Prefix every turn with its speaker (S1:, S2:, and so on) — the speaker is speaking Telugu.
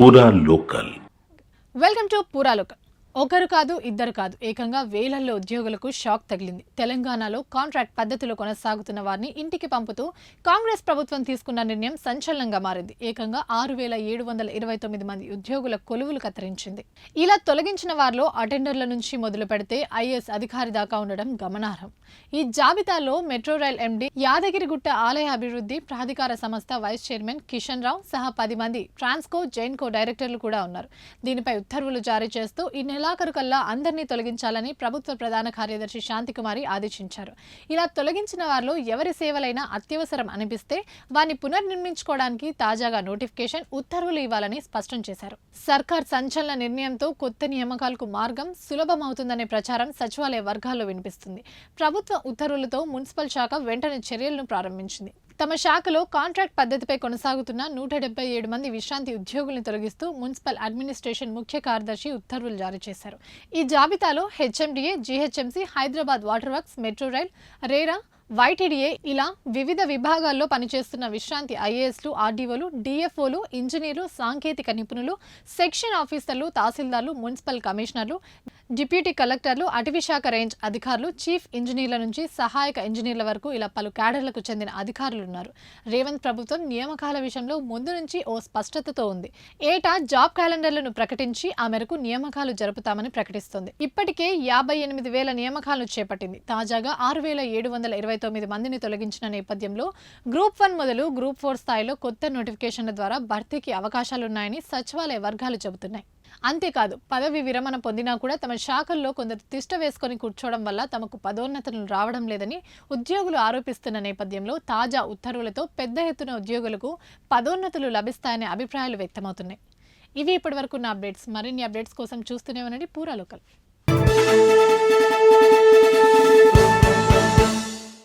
S1: పూరా లోకల్.
S2: వెల్కమ్ టు పూరా లోకల్. ఒకరు కాదు ఇద్దరు కాదు ఏకంగా వేలల్లో ఉద్యోగులకు షాక్ తగిలింది. తెలంగాణలో కాంట్రాక్ట్ పద్ధతిలో కొనసాగుతున్న వారిని ఇంటికి పంపుతూ కాంగ్రెస్ ప్రభుత్వం తీసుకున్న నిర్ణయం సంచలనంగా మారింది. ఏకంగా 6,729 మంది ఉద్యోగుల కొలువులు కత్తిరించింది. ఇలా తొలగించిన వారిలో అటెండర్ల నుంచి మొదలు పెడితే ఐఏఎస్ అధికారి దాకా ఉండడం గమనార్హం. ఈ జాబితాలో మెట్రో రైల్ ఎండీ, యాదగిరిగుట్ట ఆలయ అభివృద్ధి ప్రాధికార సంస్థ వైస్ చైర్మన్ కిషన్ రావు సహా 10 మంది ట్రాన్స్కో, జైన్కో డైరెక్టర్లు కూడా ఉన్నారు. దీనిపై ఉత్తర్వులు జారీ చేస్తూ ఈ నెలాఖరు కల్లా అందరినీ తొలగించాలని ప్రభుత్వ ప్రధాన కార్యదర్శి శాంతికుమారి ఆదేశించారు. ఇలా తొలగించిన వారిలో ఎవరి సేవలైనా అత్యవసరం అనిపిస్తే వారిని పునర్నిర్మించుకోవడానికి తాజాగా నోటిఫికేషన్, ఉత్తర్వులు ఇవ్వాలని స్పష్టం చేశారు. సర్కార్ సంచలన నిర్ణయంతో కొత్త నియామకాలకు మార్గం సులభమవుతుందనే ప్రచారం సచివాలయ వర్గాల్లో వినిపిస్తుంది. ప్రభుత్వ ఉత్తర్వులతో మున్సిపల్ శాఖ వెంటనే చర్యలను ప్రారంభించింది. తమ శాఖలో కాంట్రాక్ట్ పద్ధతిపై కొనసాగుతున్న 177 మంది విశ్రాంతి ఉద్యోగులను తొలగిస్తూ మున్సిపల్ అడ్మినిస్ట్రేషన్ ముఖ్య కార్యదర్శి ఉత్తర్వులు జారీ చేశారు. ఈ జాబితాలో HMDA, GHMC, Hyderabad water works, metro rail, RERA, YTDA ఇలా వివిధ విభాగాల్లో పనిచేస్తున్న విశ్రాంతి ఐఏఎస్లు, ఆర్డీఓలు, డిఎఫ్ఓలు, ఇంజనీర్లు, సాంకేతిక నిపుణులు, సెక్షన్ ఆఫీసర్లు, తహసీల్దార్లు, మున్సిపల్ కమిషనర్లు, డిప్యూటీ కలెక్టర్లు, అటవీశాఖ రేంజ్ అధికారులు, చీఫ్ ఇంజనీర్ల నుంచి సహాయక ఇంజనీర్ల వరకు ఇలా పలు క్యాడర్లకు చెందిన అధికారులు ఉన్నారు. రేవంత్ ప్రభుత్వం నియామకాల విషయంలో ముందు నుంచి ఓ స్పష్టతతో ఉంది. ఏటా జాబ్ క్యాలెండర్లను ప్రకటించి ఆ మేరకు నియామకాలు జరుపుతామని ప్రకటిస్తోంది. ఇప్పటికే 58,000 నియామకాలను చేపట్టింది. తాజాగా 6,729 మందిని తొలగించిన నేపథ్యంలో గ్రూప్ 1 మొదలు గ్రూప్ 4 స్థాయిలో కొత్త నోటిఫికేషన్ల ద్వారా భర్తీకి అవకాశాలున్నాయని సచివాలయ వర్గాలు చెబుతున్నాయి. అంతేకాదు, పదవి విరమణ పొందినా కూడా తమ శాఖల్లో కొందరు తిష్ట వేసుకొని కూర్చోవడం వల్ల తమకు పదోన్నతులు రావడం లేదని ఉద్యోగులు ఆరోపిస్తున్న నేపథ్యంలో తాజా ఉత్తర్వులతో పెద్ద ఎత్తున ఉద్యోగులకు పదోన్నతులు లభిస్తాయనే అభిప్రాయాలు వ్యక్తమవుతున్నాయి. ఇవి ఇప్పటివరకు ఉన్న అప్డేట్స్. మరిన్ని అప్డేట్స్ కోసం చూస్తూనే ఉండండి పూరా లోకల్.